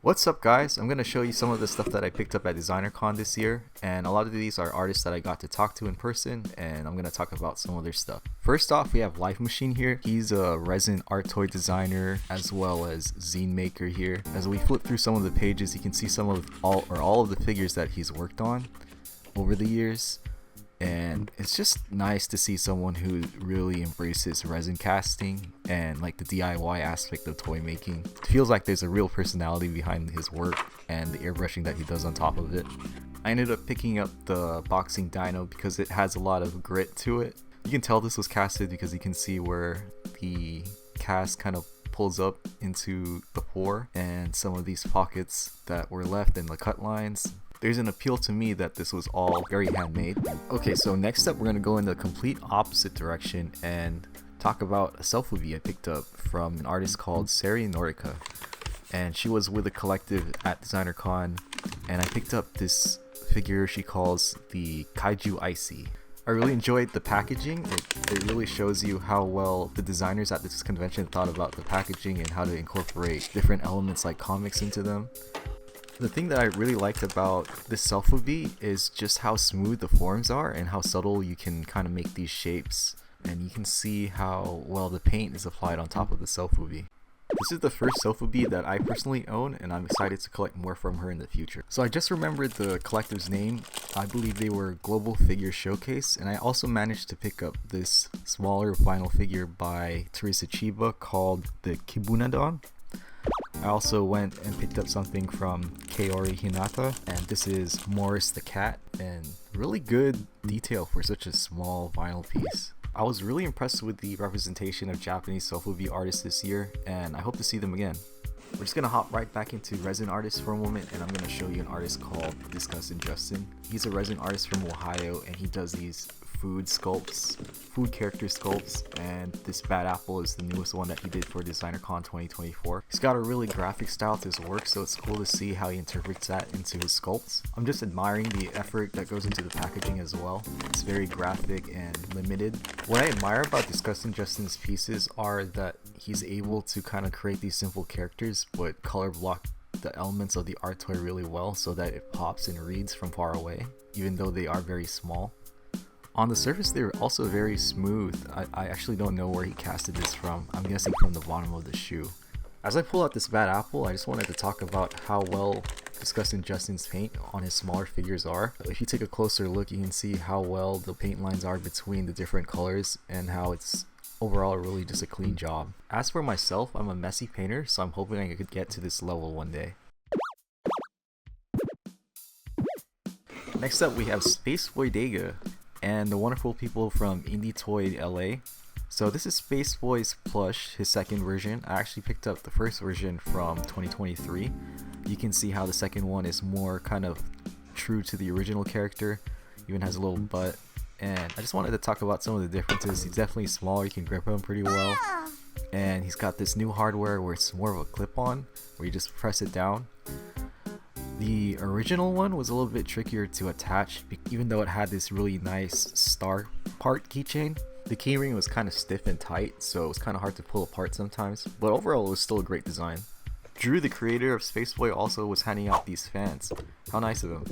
What's up guys, I'm going to show you some of the stuff that I picked up at Designercon this year, and a lot of these are artists that I got to talk to in person, and I'm going to talk about some of their stuff. First off, we have Life Machine here. He's a resin art toy designer as well as zine maker here. As we flip through some of the pages, you can see some of all of the figures that he's worked on over the years. And it's just nice to see someone who really embraces resin casting and like the DIY aspect of toy making. It feels like there's a real personality behind his work and the airbrushing that he does on top of it. I ended up picking up the boxing dino because it has a lot of grit to it. You can tell this was casted because you can see where the cast kind of pulls up into the pore and some of these pockets that were left in the cut lines. There's an appeal to me that this was all very handmade. Okay, so next up we're going to go in the complete opposite direction and talk about a Sofubi I picked up from an artist called Seri Norica. And she was with a collective at Designercon, and I picked up this figure she calls the Kaiju Icy. I really enjoyed the packaging. It really shows you how well the designers at this convention thought about the packaging and how to incorporate different elements like comics into them. The thing that I really liked about this Sofubi is just how smooth the forms are and how subtle you can kind of make these shapes, and you can see how well the paint is applied on top of the Sofubi. This is the first Sofubi that I personally own, and I'm excited to collect more from her in the future. So I just remembered the collective's name. I believe they were Global Figure Showcase, and I also managed to pick up this smaller vinyl figure by Teresa Chiba called the Kibunadon. I also went and picked up something from Kaori Hinata, and this is Morris the cat, and really good detail for such a small vinyl piece. I was really impressed with the representation of Japanese Sofubi artists this year, and I hope to see them again. We're just going to hop right back into resin artists for a moment, and I'm going to show you an artist called Disgustin Justin. He's a resin artist from Ohio, and he does these food character sculpts, and this Bad Apple is the newest one that he did for Designercon 2024. He's got a really graphic style to his work, so it's cool to see how he interprets that into his sculpts. I'm just admiring the effort that goes into the packaging as well. It's very graphic and limited. What I admire about Disgustin Justin's pieces are that he's able to kind of create these simple characters but color block the elements of the art toy really well so that it pops and reads from far away, even though they are very small. On the surface, they're also very smooth. I actually don't know where he casted this from. I'm guessing from the bottom of the shoe. As I pull out this Bad Apple, I just wanted to talk about how well Disgustin Justin's paint on his smaller figures are. If you take a closer look, you can see how well the paint lines are between the different colors and how it's overall really just a clean job. As for myself, I'm a messy painter, so I'm hoping I could get to this level one day. Next up, we have Spaceboidega and the wonderful people from IndieToy.L.A. So this is Spaceboy's plush, his second version. I actually picked up the first version from 2023. You can see how the second one is more kind of true to the original character, even has a little butt. And I just wanted to talk about some of the differences. He's definitely smaller, you can grip him pretty well. And he's got this new hardware where it's more of a clip-on, where you just press it down. The original one was a little bit trickier to attach, even though it had this really nice star part keychain. The keyring was kind of stiff and tight, so it was kind of hard to pull apart sometimes, but overall it was still a great design. Drew, the creator of Spaceboy, also was handing out these fans. How nice of him.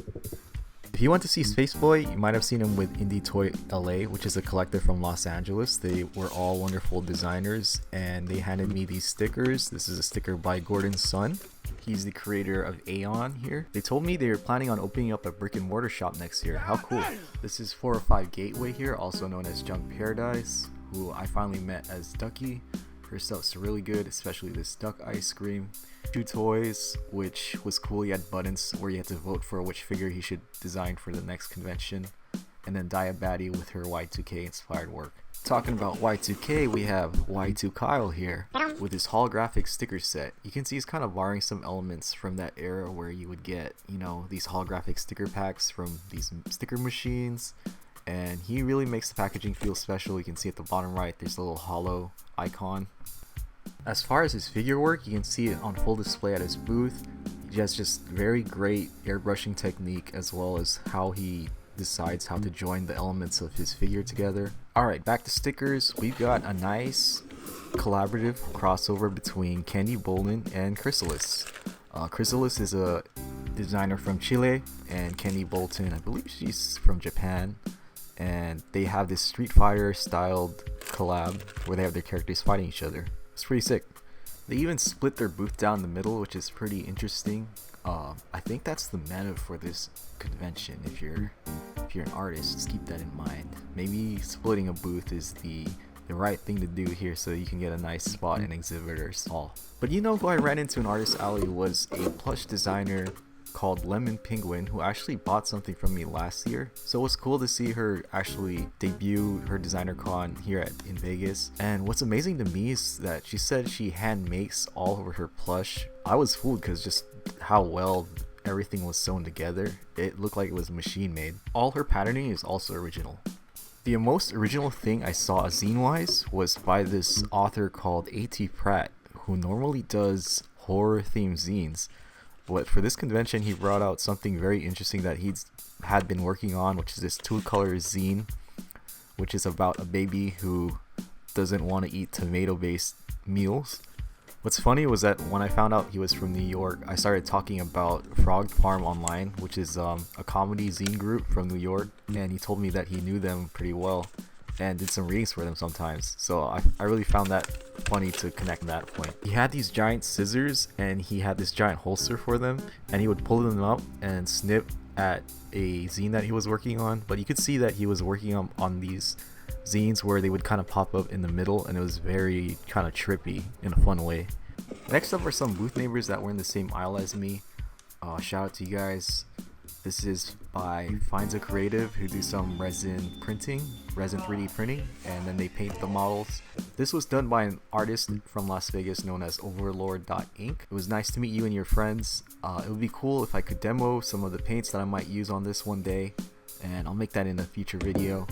If you want to see Spaceboy, you might have seen him with IndieToy.L.A, which is a collective from Los Angeles. They were all wonderful designers, and they handed me these stickers. This is a sticker by Gordon's son. He's the creator of Aeon here. They told me they were planning on opening up a brick and mortar shop next year. How cool. This is 405 Gateway here, also known as JunkParadise, who I finally met as Ducky. Her stuff's really good, especially this duck ice cream. Choo toys, which was cool. He had buttons where you had to vote for which figure he should design for the next convention. And then Baddie with her Y2K inspired work. Talking about Y2K, we have Y2Kyle here with his holographic sticker set. You can see he's kind of borrowing some elements from that era where you would get, these holographic sticker packs from these sticker machines. And he really makes the packaging feel special. You can see at the bottom right, there's a little hollow icon. As far as his figure work, you can see it on full display at his booth. He has just very great airbrushing technique, as well as how he decides how to join the elements of his figure together. Alright, back to stickers. We've got a nice collaborative crossover between Candie, Bolton, and Crysalis. Crysalis is a designer from Chile, and Candie Bolton, I believe she's from Japan, and they have this Street Fighter styled collab where they have their characters fighting each other. It's pretty sick. They even split their booth down the middle, which is pretty interesting. I think that's the meta for this convention. If you're an artist, just keep that in mind. Maybe splitting a booth is the right thing to do here, so you can get a nice spot in exhibitors hall. But you know who I ran into in Artist Alley was a plush designer called Lemon Penguin, who actually bought something from me last year. So it was cool to see her actually debut her Designercon here in Vegas. And what's amazing to me is that she said she hand makes all of her plush. I was fooled because just how well everything was sewn together. It looked like it was machine made. All her patterning is also original. The most original thing I saw zine wise was by this author called A.T. Pratt, who normally does horror themed zines. But for this convention, he brought out something very interesting that he had been working on, which is this two-color zine, which is about a baby who doesn't want to eat tomato-based meals. What's funny was that when I found out he was from New York, I started talking about Frog Farm Online, which is a comedy zine group from New York, and he told me that he knew them pretty well and did some readings for them sometimes. So I really found that funny to connect that point. He had these giant scissors and he had this giant holster for them, and he would pull them up and snip at a zine that he was working on. But you could see that he was working on these zines where they would kind of pop up in the middle, and it was very kind of trippy in a fun way. Next up are some booth neighbors that were in the same aisle as me. Shout out to you guys. This is by Findso Creative, who do some resin printing, resin 3D printing, and then they paint the models. This was done by an artist from Las Vegas known as Overlord.ink. It was nice to meet you and your friends. It would be cool if I could demo some of the paints that I might use on this one day, and I'll make that in a future video.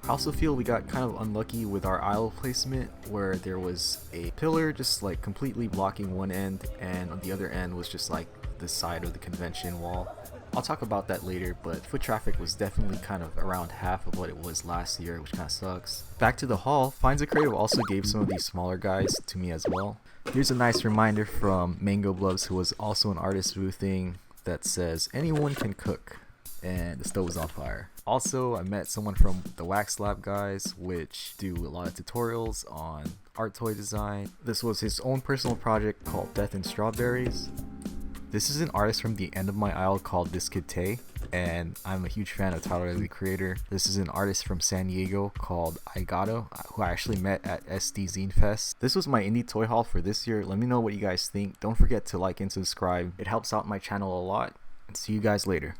I also feel we got kind of unlucky with our aisle placement, where there was a pillar just like completely blocking one end, and on the other end was just like the side of the convention wall. I'll talk about that later, but foot traffic was definitely kind of around half of what it was last year, which kind of sucks. Back to the hall, Findso Creative also gave some of these smaller guys to me as well. Here's a nice reminder from Mango Blubs, who was also an artist boothing, that says anyone can cook, and the stove was on fire. Also, I met someone from the Wax Lab guys, which do a lot of tutorials on art toy design. This was his own personal project called Death and Strawberries. This is an artist from the end of my aisle called This Kid Tay, and I'm a huge fan of Tyler, the creator. This is an artist from San Diego called Aigato, who I actually met at SD Zine Fest. This was my indie toy haul for this year. Let me know what you guys think. Don't forget to like and subscribe. It helps out my channel a lot, and see you guys later.